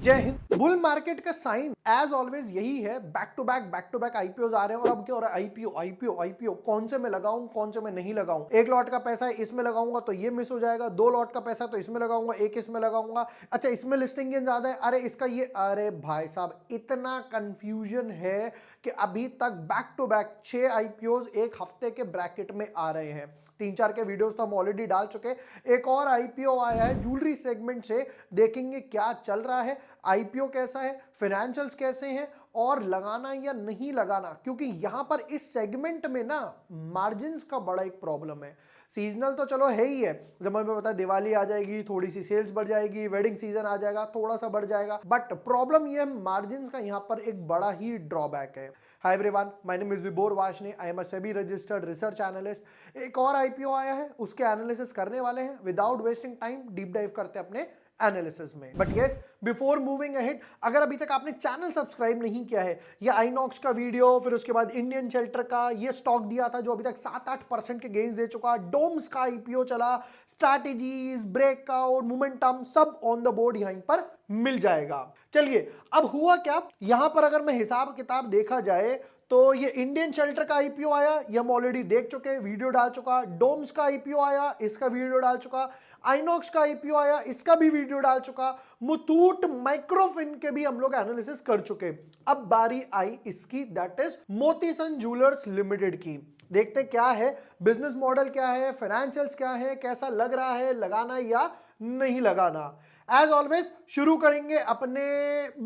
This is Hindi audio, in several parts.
जय हिंद। बुल मार्केट का साइन एज ऑलवेज यही है, बैक टू बैक आईपीओ आ रहे हैं। और अब क्या हो रहा है, आईपीओ आईपीओ आईपीओ, कौन से में लगाऊं कौन से में नहीं लगाऊं। एक लॉट का पैसा है इसमें लगाऊंगा तो ये मिस हो जाएगा, दो लॉट का पैसा तो इसमें लगाऊंगा, एक इसमें लगाऊंगा, अच्छा इसमें लिस्टिंग गेन ज्यादा है, अरे इसका ये, अरे भाई साहब इतना कंफ्यूजन है कि अभी तक बैक टू बैक 6 आईपीओ एक हफ्ते के ब्रैकेट में आ रहे हैं। 3-4 के वीडियोस तो हम ऑलरेडी डाल चुके। एक और आईपीओ आया है ज्वेलरी सेगमेंट से, देखेंगे क्या चल रहा है, आईपीओ कैसा है, फाइनेंशियल्स कैसे हैं और लगाना या नहीं लगाना। क्योंकि यहां पर इस सेगमेंट में ना मार्जिन्स का बड़ा एक प्रॉब्लम है। सीजनल तो चलो है ही है, जब हमें पता है दिवाली आ जाएगी थोड़ी सी सेल्स बढ़ जाएगी, वेडिंग सीजन आ जाएगा थोड़ा सा बढ़ जाएगा, बट प्रॉब्लम ये मार्जिन्स का यहां पर एक बड़ा ही ड्रॉबैक है। Hi everyone, my name is Vibor Vashne, I am a SEBI registered research analyst. एक और आईपीओ आया है, उसके एनालिसिस करने वाले हैं। Without wasting time deep dive करते हैं अपने एनालिसिस में। But yes, before moving ahead, अगर अभी तक आपने चैनल सब्सक्राइब नहीं किया है, ये आइनॉक्स का वीडियो, फिर उसके बाद इंडियन शेल्टर का ये स्टॉक दिया था जो अभी तक 7-8% के गेन्स दे चुका, डोम्स का आईपीओ चला, स्ट्रैटेजीज, ब्रेकआउट, मोमेंटम सब ऑन द बोर्ड यहां पर मिल जाएगा। चलिए अब हुआ क्या यहां पर, अगर मैं हिसाब किताब देखा जाए तो ये इंडियन शेल्टर का आईपीओ आया, ये हम ऑलरेडी देख चुके, वीडियो डाल चुका। डोम्स का आईपीओ आया, इसका वीडियो डाल चुका। आइनॉक्स का आईपीओ आया, इसका भी वीडियो डाल चुका। मुथूट माइक्रोफिन के भी हम लोग एनालिसिस कर चुके। अब बारी आई इसकी, that is Motisons jewellers limited की। देखते क्या है बिजनेस मॉडल, क्या है फाइनेंशियल्स, क्या है, कैसा लग रहा है, लगाना या नहीं लगाना। एज ऑलवेज शुरू करेंगे अपने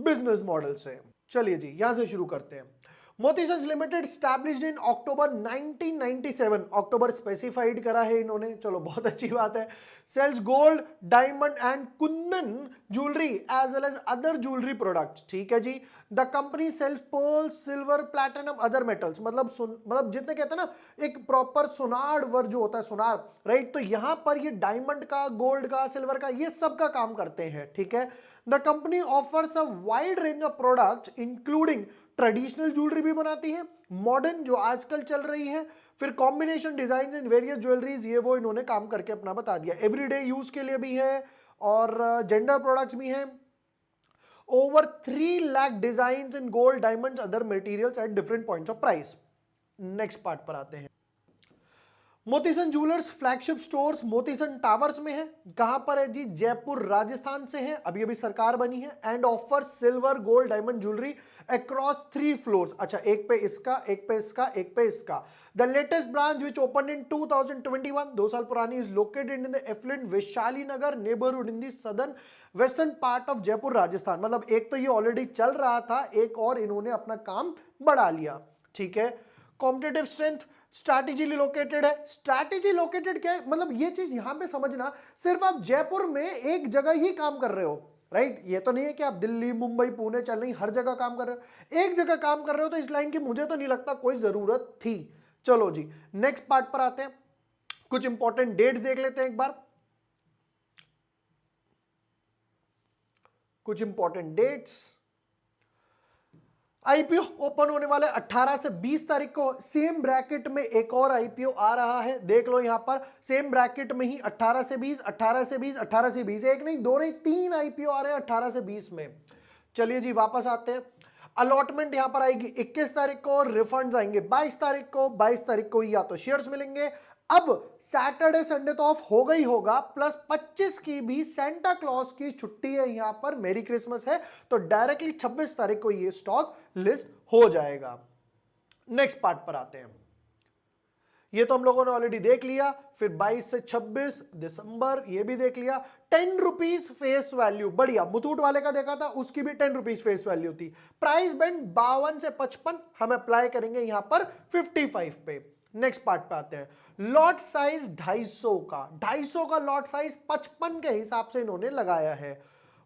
बिजनेस मॉडल से। चलिए जी यहां से शुरू करते हैं। Motisons limited established in October 1997, October specified करा है इन्होंने, चलो बहुत अच्छी बात है। Sells gold, diamond and kundan jewellery as well as other jewellery products, ठीक है जी। The company sells pearl, silver, platinum, other metals, मतलब जितने कहते हैं ना एक प्रॉपर सोनार वर्ग जो होता है, सोनार, राइट। तो यहां पर ये डायमंड का, गोल्ड का, सिल्वर का, ये सब का काम करते हैं, ठीक है। The company offers a wide range of products including traditional jewellery भी बनाती है, मॉडर्न जो आजकल चल रही है, फिर combination design in various jewelleries, ये वो इन्होंने काम करके अपना बता दिया। एवरीडे यूज के लिए भी है और जेंडर प्रोडक्ट्स भी हैं। Over 3 lakh design in gold, diamonds, other materials at different points of price. Next part पर आते हैं। Motisons jewellers flagship stores Motisons towers में है। कहां पर है जी, जयपुर राजस्थान से है, अभी अभी सरकार बनी है। And offer silver, gold, diamond jewellery across 3 floors, अच्छा एक पे इसका, एक पे इसका, एक पे इसका। The latest branch which open in 2021, 2 साल पुरानी, is located in the affluent Vaishali Nagar neighbourhood in the southern western part of Jaipur Rajasthan. मतलब एक तो ये ऑलरेडी चल रहा था, एक और इन्होंने अपना काम बढ़ा लिया, ठीक है। कॉम्पिटेटिव स्ट्रेंथ, स्ट्रैटेजिकली लोकेटेड है। स्ट्रैटेजी लोकेटेड क्या है, मतलब ये चीज यहां पे समझना, सिर्फ आप जयपुर में एक जगह ही काम कर रहे हो, राइट। ये तो नहीं है कि आप दिल्ली, मुंबई, पुणे, चेन्नई हर जगह काम कर रहे हो, एक जगह काम कर रहे हो। तो इस लाइन की मुझे तो नहीं लगता कोई जरूरत थी। चलो जी नेक्स्ट पार्ट पर आते हैं, कुछ इंपॉर्टेंट डेट्स देख लेते हैं एक बार। कुछ इंपॉर्टेंट डेट्स, आईपीओ ओपन होने वाला है 18 से 20 तारीख को। सेम ब्रैकेट में एक और आईपीओ आ रहा है, देख लो यहां पर सेम ब्रैकेट में ही 18 से 20, 18 से 20, 18 से 20, एक नहीं दो नहीं 3 आईपीओ आ रहे हैं 18 से 20 में। चलिए जी वापस आते हैं। अलॉटमेंट यहां पर आएगी 21 तारीख को, रिफंड्स आएंगे 22 तारीख को। 22 तारीख को या तो शेयर्स मिलेंगे, अब सैटरडे संडे तो ऑफ होगा ही होगा, प्लस 25 की भी सेंटा क्लॉज की छुट्टी है यहां पर, मेरी क्रिसमस है, तो डायरेक्टली 26 तारीख को ये स्टॉक लिस्ट हो जाएगा। नेक्स्ट पार्ट पर आते हैं। ये तो हम लोगों ने ऑलरेडी देख लिया, फिर 22 से 26 दिसंबर ये भी देख लिया। 10 रुपीज फेस वैल्यू, बढ़िया। मुथूट वाले का देखा था, उसकी भी 10 रुपीज फेस वैल्यू थी। प्राइस बैंड 52 से 55, हम अप्लाई करेंगे यहां पर 55 पे। नेक्स्ट पार्ट पे आते हैं। लॉट साइज 250 का, 250 का लॉट साइज 55 के हिसाब से इन्होंने लगाया है।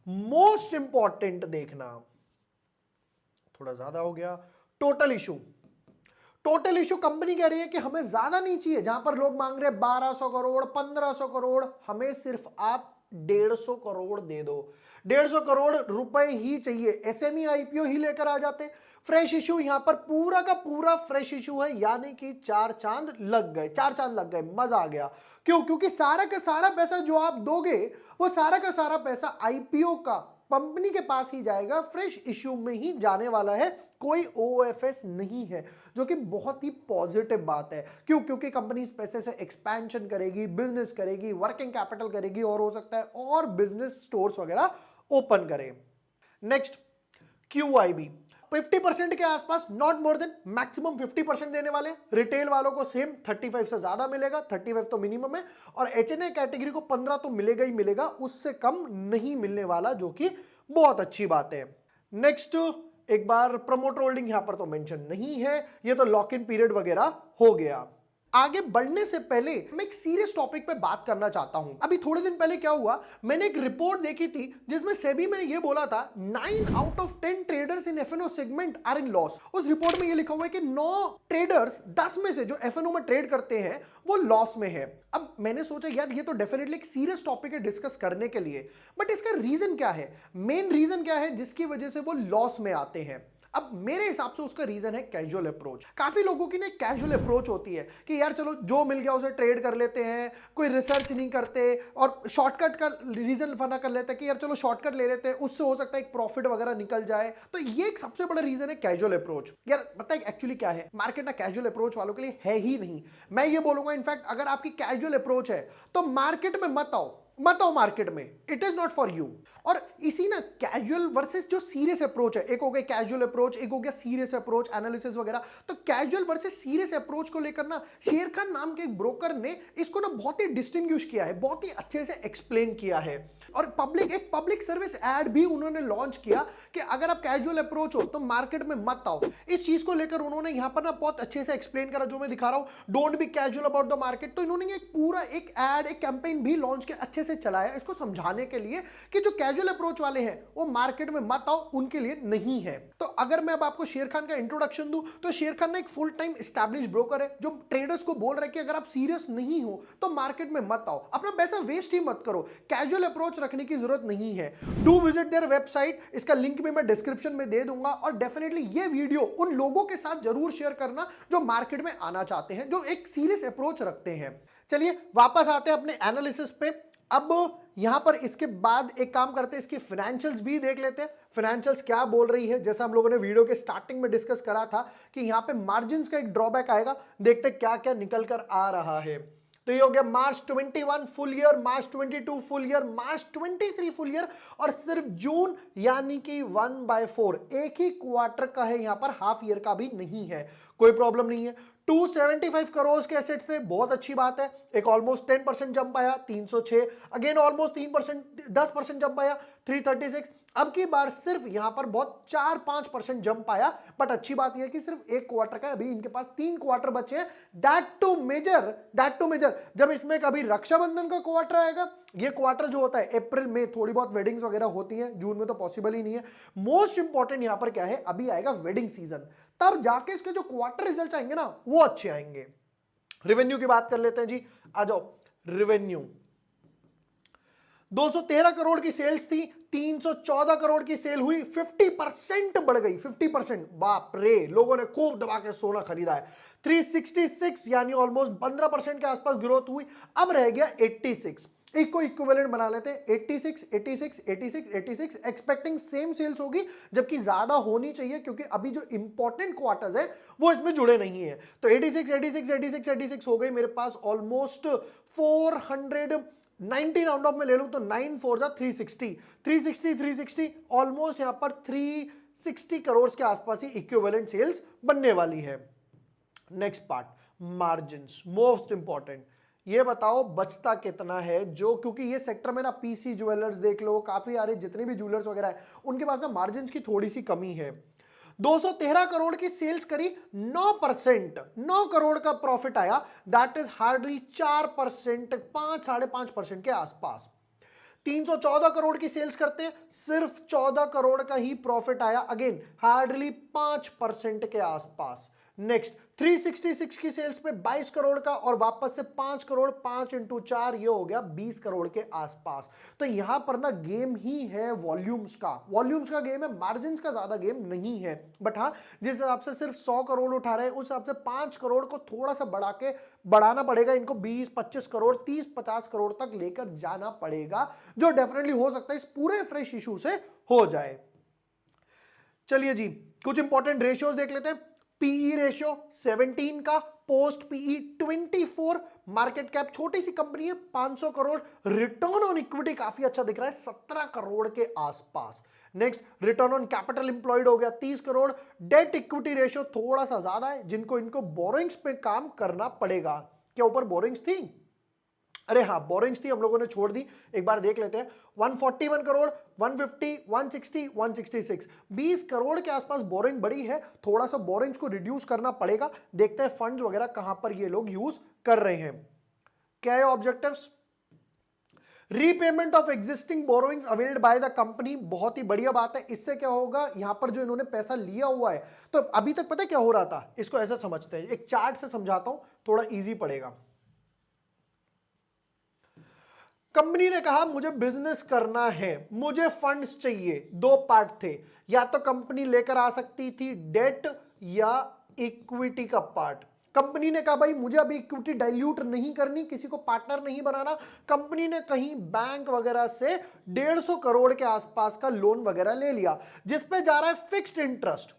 मोस्ट इंपॉर्टेंट देखना, थोड़ा ज्यादा हो गया। Total issue, total issue company कह रही है कि हमें ज्यादा नहीं चाहिए, जहां पर लोग मांग रहे हैं 1200 करोड़, 1500 करोड़, हमें सिर्फ आप 150 करोड़ दे दो। 150 करोड़ रुपए ही चाहिए, एसएमई आईपीओ ही लेकर आ जाते। फ्रेश इशू यहां पर पूरा का पूरा फ्रेश इशू है, यानी कि 4 चांद लग गए, 4 चांद लग गए, मजा आ गया। क्यों? क्योंकि सारा का सारा पैसा जो आप दोगे वो सारा का सारा पैसा आईपीओ का कंपनी के पास ही जाएगा, फ्रेश इश्यू में ही जाने वाला है, कोई ओएफएस नहीं है, जो कि बहुत ही पॉजिटिव बात है। क्यों? क्योंकि कंपनी इस पैसे से एक्सपेंशन करेगी, बिजनेस करेगी, वर्किंग कैपिटल करेगी और हो सकता है और बिजनेस स्टोर्स वगैरह ओपन करे। नेक्स्ट, QIB 50% के आसपास, नॉट मोर देन, मैक्सिमम 50% देने वाले। रिटेल वालों को सेम 35 से ज्यादा मिलेगा, 35 तो मिनिमम है, और HNI कैटेगरी को 15 तो मिलेगा ही मिलेगा, उससे कम नहीं मिलने वाला, जो कि बहुत अच्छी बात है। नेक्स्ट, एक बार प्रमोटर होल्डिंग यहां पर तो मेंशन नहीं है, ये तो लॉक इन पीरियड वगैरह हो गया। आगे बढ़ने से पहले मैं एक सीरियस टॉपिक पे बात करना चाहता हूं। अभी थोड़े दिन पहले क्या हुआ, मैंने एक रिपोर्ट देखी थी जिसमें सेबी में ये बोला था 9 out of 10 traders in FNO segment are in loss. उस रिपोर्ट में ये लिखा हुआ है कि 9 ट्रेडर्स 10 में से जो एफएनओ में ट्रेड करते हैं वो लॉस में है। अब मैंने सोचा यार ये तो डेफिनेटली एक सीरियस टॉपिक है डिस्कस करने के लिए, बट इसका रीजन क्या है, मेन रीजन क्या है जिसकी वजह से वो लॉस में आते हैं। अब मेरे हिसाब से उसका रीजन है कैजुअल अप्रोच। काफी लोगों की ना कैजुअल अप्रोच होती है कि यार चलो जो मिल गया उसे ट्रेड कर लेते हैं, कोई रिसर्च नहीं करते और शॉर्टकट का रीजन फना कर लेते हैं कि यार चलो शॉर्टकट ले लेते हैं, उससे हो सकता है एक प्रॉफिट वगैरह निकल जाए। तो ये एक सबसे बड़ा रीजन है कैजुअल अप्रोच। यार पता है एक्चुअली क्या है, मार्केट ना कैजुअल अप्रोच वालों के लिए है ही नहीं। मैं ये बोलूंगा इनफैक्ट अगर आपकी कैजुअल अप्रोच है तो मार्केट में मत आओ मार्केट में, it is not for you. और इसी ना कैजुअल वर्सेस जो सीरियस अप्रोच है, एक हो गया कैजुअल अप्रोच, एक हो गया सीरियस अप्रोच, एनालिसिस वगैरह। तो कैजुअल वर्सेस सीरियस अप्रोच को लेकर ना शेर खान नाम के एक ब्रोकर ने इसको ना बहुत ही डिस्टिंग्विश किया है, बहुत ही अच्छे से एक्सप्लेन किया है। और एक पब्लिक सर्विस एड भी उन्होंने लॉन्च किया कि अगर आप कैजुअल अप्रोच हो तो मार्केट में मत आओ। इस चीज को लेकर उन्होंने यहां पर ना बहुत अच्छे से एक्सप्लेन करा, जो मैं दिखा रहा हूं, don't be casual about the market. तो इन्होंने एक पूरा एक एड, एक कैंपेन भी लॉन्च किया, अच्छे से चलाया इसको समझाने के लिए कि जो कैजुअल अप्रोच वाले हैं वो मार्केट में मत आओ, उनके लिए नहीं है। तो अगर मैं अब आपको शेर खान का इंट्रोडक्शन दूं तो शेर खान ना एक फुल टाइम एस्टैब्लिश ब्रोकर है जो ट्रेडर्स को बोल रहा है कि अगर आप सीरियस नहीं हो तो मार्केट में मत आओ, अपना पैसा वेस्ट ही मत करो, कैजुअल अप्रोच रखने की जरूरत नहीं है। डू विजिट देयर वेबसाइट, इसका लिंक भी मैं डिस्क्रिप्शन में दे दूंगा। और डेफिनेटली ये वीडियो उन लोगों के साथ जरूर शेयर करना जो मार्केट में आना चाहते हैं, जो एक सीरियस अप्रोच रखते हैं। चलिए वापस आते हैं अपने एनालिसिस पे। अब यहां पर इसके बाद एक काम करते हैं, इसकी फाइनेंशियल्स भी देख लेते हैं, फाइनेंशियल्स क्या बोल रही है। जैसा हम लोगों ने वीडियो के स्टार्टिंग में डिस्कस करा था कि यहां पे मार्जिन्स का एक ड्रॉबैक आएगा, देखते क्या क्या निकल कर आ रहा है। तो ये हो गया मार्च 21 फुल ईयर, मार्च 22 फुल ईयर, मार्च 23 फुल ईयर, और सिर्फ जून यानी कि 1/4 एक ही क्वार्टर का है, यहां पर हाफ ईयर का भी नहीं है, कोई प्रॉब्लम नहीं है। 275 करोड़ के एसेट्स थे, बहुत अच्छी बात है। एक ऑलमोस्ट 10% जंप आया 306, अगेन ऑलमोस्ट 3% 10% जंप आया 336। अब की बार सिर्फ यहां पर बहुत 4-5% जंप आया, बट अच्छी बात यह है कि सिर्फ एक क्वार्टर का, अभी इनके पास 3 क्वार्टर बचे हैं। दैट टू मेजर जब इसमें कभी रक्षाबंधन का क्वार्टर आएगा, ये क्वार्टर जो होता है अप्रैल में, थोड़ी बहुत वेडिंग्स वगैरह होती हैं, जून में तो पॉसिबल ही नहीं है। मोस्ट इंपॉर्टेंट यहां पर क्या है, अभी आएगा वेडिंग सीजन, तब जाके इसके जो क्वार्टर रिजल्ट आएंगे ना वो अच्छे आएंगे। रेवेन्यू की बात कर लेते हैं जी, आ जाओ। रेवेन्यू 213 करोड़ की सेल्स थी, 314 करोड़ की सेल हुई, 50% बढ़ गई, 50%, बाप रे, लोगों ने खूब दबा के सोना खरीदा है। 366 यानी ऑलमोस्ट 15% के आसपास ग्रोथ हुई, अब रह गया 86। एक को इक्विवेलेंट बना लेते हैं, 86 86 86 86, एक्सपेक्टिंग सेम सेल्स होगी, जबकि ज्यादा होनी चाहिए क्योंकि अभी जो इंपॉर्टेंट क्वार्टर्स है वो इसमें जुड़े नहीं है। तो 86 86 86 86 हो गई मेरे पास ऑलमोस्ट 490 राउंड ऑफ में ले लूं तो 9 4 360 360 360 ऑलमोस्ट यहां पर 360 करोड़ के आसपास ही इक्विवेलेंट सेल्स बनने वाली है। Next part, margins, most important. ये बताओ बचता कितना है, जो क्योंकि ये सेक्टर में ना पीसी ज्वेलर्स देख लो, काफी सारे जितने भी ज्वेलर्स वगैरह है उनके पास ना मार्जिन्स की थोड़ी सी कमी है। 213 करोड़ की सेल्स करी, 9%, 9 करोड़ का प्रॉफिट आया, दैट इज हार्डली 4%, 5-5.5% के आसपास। 314 करोड़ की सेल्स करते हैं, सिर्फ 14 करोड़ का ही प्रॉफिट आया, अगेन हार्डली 5% के आसपास। नेक्स्ट 366 की सेल्स पे 22 करोड़ का और वापस से 5 करोड़, 5 इंटू 4 ये हो गया 20 करोड़ के आसपास। तो यहां पर ना गेम ही है वॉल्यूम्स का गेम है, मार्जिन का ज्यादा गेम नहीं है। बट हाँ, जिस हिसाब से सिर्फ 100 करोड़ उठा रहे हैं उस हिसाब से 5 करोड़ को थोड़ा सा बढ़ाना पड़ेगा इनको, 20-25 करोड़, 30-50 करोड़ तक लेकर जाना पड़ेगा, जो डेफिनेटली हो सकता है इस पूरे फ्रेश इशू से हो जाए। चलिए जी, कुछ इंपॉर्टेंट रेशियोज देख लेते हैं। पीई रेशियो 17 का, पोस्ट पीई 24, मार्केट कैप छोटी सी कंपनी है 500 करोड़, रिटर्न ऑन इक्विटी काफी अच्छा दिख रहा है 17 करोड़ के आसपास। Next, return on capital employed हो गया 30 करोड़, डेट इक्विटी रेशियो थोड़ा सा ज्यादा है, जिनको इनको बोरिंग्स पे काम करना पड़ेगा। क्या ऊपर बोरिंग्स थी? अरे हाँ, बोरिंग्स थी, हम लोगों ने छोड़ दी, एक बार देख लेते हैं। 141 करोड़, 150, 160, 166, 20 करोड़ के आसपास बोरिंग बड़ी है, थोड़ा सा बोरिंग्स को रिड्यूस करना पड़ेगा। देखते हैं फंड्स वगैरह कहां पर ये लोग यूज कर रहे हैं। क्या है objectives? Repayment of existing borrowings availed by the company, बहुत ही बढ़िया बात है। इससे क्या होगा, यहां पर जो इन्होंने पैसा लिया हुआ है, तो अभी तक पता है क्या हो रहा था, इसको ऐसा समझते हैं, एक चार्ट से समझाता हूं, थोड़ा इजी पड़ेगा। कंपनी ने कहा मुझे बिजनेस करना है, मुझे फंड्स चाहिए, दो पार्ट थे, या तो कंपनी लेकर आ सकती थी डेट या इक्विटी का पार्ट। कंपनी ने कहा भाई मुझे अभी इक्विटी डाइल्यूट नहीं करनी, किसी को पार्टनर नहीं बनाना। कंपनी ने कहीं बैंक वगैरह से 150 करोड़ के आसपास का लोन वगैरह ले लिया, जिसपे जा रहा है फिक्स्ड इंटरेस्ट।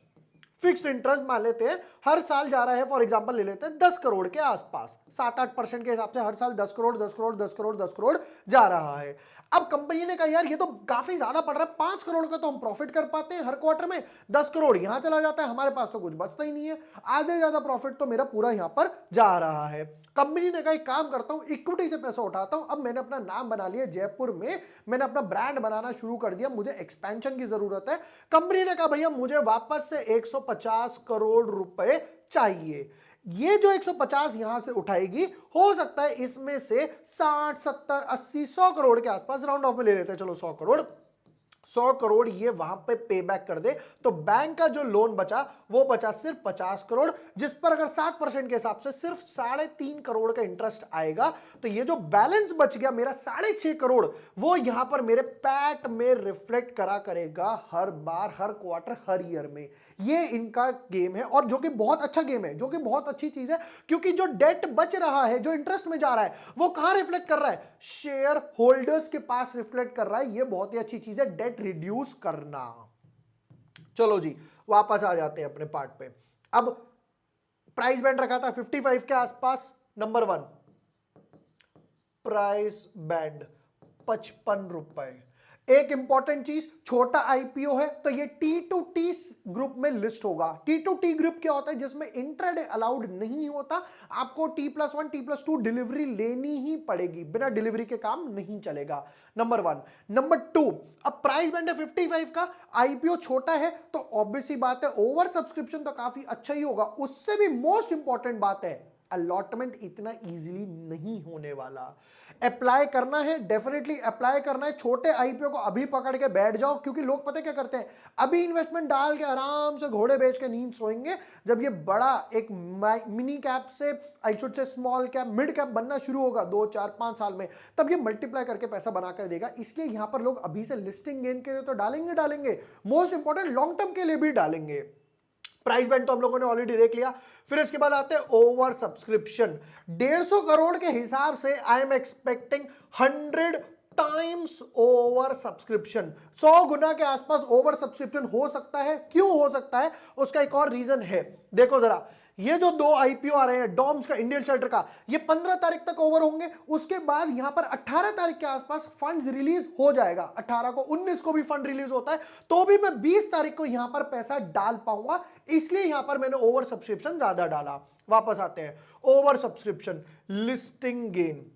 फिक्स्ड इंटरेस्ट मान लेते हैं हर साल जा रहा है, फॉर एग्जांपल ले लेते हैं 10 करोड़ के आसपास, 7-8% के हिसाब से हर साल 10 करोड़ 10 करोड़ 10 करोड़ 10 करोड़ जा रहा है। अब कंपनी ने कहा यार ये तो काफी ज्यादा पड़ रहा है, 5 करोड़ का तो हम प्रॉफिट कर पाते हैं हर क्वार्टर में, 10 करोड़ यहां चला जाता है, हमारे पास तो कुछ बचता ही नहीं है, आधे ज्यादा प्रॉफिट तो मेरा पूरा यहां पर जा रहा है। कंपनी ने कहा एक काम करता हूं, इक्विटी से पैसा उठाता हूं, अब मैंने अपना नाम बना लिया जयपुर में, मैंने अपना ब्रांड बनाना शुरू कर दिया, मुझे एक्सपेंशन की जरूरत है। कंपनी ने कहा भैया मुझे वापस से 150 करोड़ रुपए चाहिए। ये जो 150 यहां से उठाएगी, हो सकता है इसमें से 60, 70, 80, 100 करोड़ के आसपास, राउंड ऑफ में ले लेते हैं चलो 100 करोड़, 100 करोड़ ये वहां पे पे बैक कर दे, तो बैंक का जो लोन बचा वो बचा सिर्फ 50 करोड़, जिस पर अगर 7% के हिसाब से सिर्फ 3.5 करोड़ का इंटरेस्ट आएगा, तो ये जो बैलेंस बच गया मेरा 6.5 करोड़, वो यहां पर मेरे पैट में रिफ्लेक्ट करा करेगा हर बार, हर क्वार्टर, हर ईयर में। ये इनका गेम है, और जो कि बहुत अच्छा गेम है, जो कि बहुत अच्छी चीज है, क्योंकि जो डेट बच रहा है, जो इंटरेस्ट में जा रहा है, वो कहां रिफ्लेक्ट कर रहा है, शेयर होल्डर्स के पास रिफ्लेक्ट कर रहा है। ये बहुत ही अच्छी चीज है, डेट रिड्यूस करना। चलो जी, वापस आ जाते हैं अपने पार्ट पे। अब प्राइस बैंड रखा था 55 के आसपास, नंबर 1 प्राइस बैंड 55 रुपए। एक इंपॉर्टेंट चीज, छोटा आईपीओ है तो ये T2T ग्रुप में लिस्ट होगा। T2T ग्रुप क्या होता है, जिसमें इंट्राडे अलाउड नहीं होता, आपको T+1 T+2 डिलीवरी लेनी ही पड़ेगी, बिना डिलीवरी के काम नहीं चलेगा। नंबर 1। नंबर 2, अब प्राइस बैंड है 55 का, आईपीओ छोटा है तो ऑब्वियस सी बात है ओवर सब्सक्रिप्शन तो काफी अच्छा ही होगा। उससे भी मोस्ट इंपॉर्टेंट बात है, अलॉटमेंट इतना इजीली नहीं होने वाला। अप्लाई करना है, डेफिनेटली अप्लाई करना है। छोटे आईपीओ को अभी पकड़ के बैठ जाओ, क्योंकि लोग पता क्या करते हैं, अभी इन्वेस्टमेंट डाल के आराम से घोड़े बेच के नींद सोएंगे। जब ये बड़ा एक मिनी कैप से, I should say small cap, mid cap बनना शुरू होगा 2, 4, 5 साल में, तब ये मल्टीप्लाई करके पैसा बना कर देगा। इसलिए यहां पर लोग अभी से लिस्टिंग गेन के लिए तो डालेंगे, मोस्ट इंपॉर्टेंट लॉन्ग टर्म के लिए भी डालेंगे। प्राइस बैंड तो हम लोगों ने ऑलरेडी देख लिया। फिर इसके बाद आते हैं ओवर सब्सक्रिप्शन। 150 करोड़ के हिसाब से I am expecting 100 times over subscription, 100 गुना के आसपास ओवर सब्सक्रिप्शन हो सकता है। क्यों हो सकता है, उसका एक और रीजन है। देखो जरा, ये जो 2 आईपीओ आ रहे हैं, डॉम्स का, इंडियन शेल्टर का, ये 15 तारीख तक ओवर होंगे। उसके बाद यहां पर 18 तारीख के आसपास फंड्स रिलीज हो जाएगा। 18 को, 19 को भी फंड रिलीज होता है, तो भी मैं 20 तारीख को यहां पर पैसा डाल पाऊंगा, इसलिए यहां पर मैंने ओवर सब्सक्रिप्शन ज्यादा डाला। वापस आते हैं, ओवर सब्सक्रिप्शन, लिस्टिंग गेन,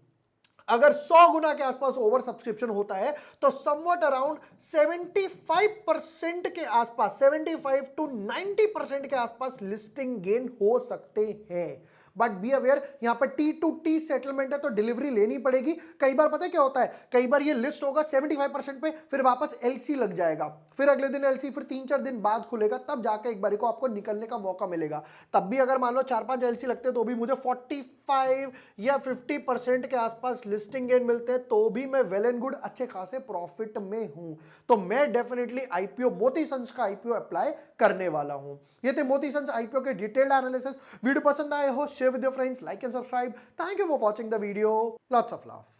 अगर 100 गुना के आसपास ओवर सब्सक्रिप्शन होता है तो समवट अराउंड 75% के आसपास, 75 to 90% के आसपास लिस्टिंग गेन हो सकते हैं। बट बी अवेयर यहां पर T2T सेटलमेंट है तो डिलीवरी लेनी पड़ेगी। कई बार पता है क्या होता है, कई बार ये लिस्ट होगा 75% पे, फिर वापस एलसी लग जाएगा, फिर अगले दिन एलसी, फिर 3-4 दिन बाद खुलेगा, तब जाके एक बार को आपको निकलने का मौका मिलेगा। तब भी अगर मान लो 4-5 एलसी लगते हैं तो भी मुझे 45 या 50% के आसपास लिस्टिंग गेन मिलते हैं, तो भी मैं वेल एंड गुड अच्छे खासे प्रॉफिट में हूं। तो मैं डेफिनेटली आईपीओ मोती सन्स का आईपीओ अप्लाई करने वाला हूं। ये थे मोती सन्स आईपीओ के डिटेल्ड एनालिसिस। वीडियो पसंद आए हो share with your friends, like and subscribe. Thank you for watching the video. Lots of love.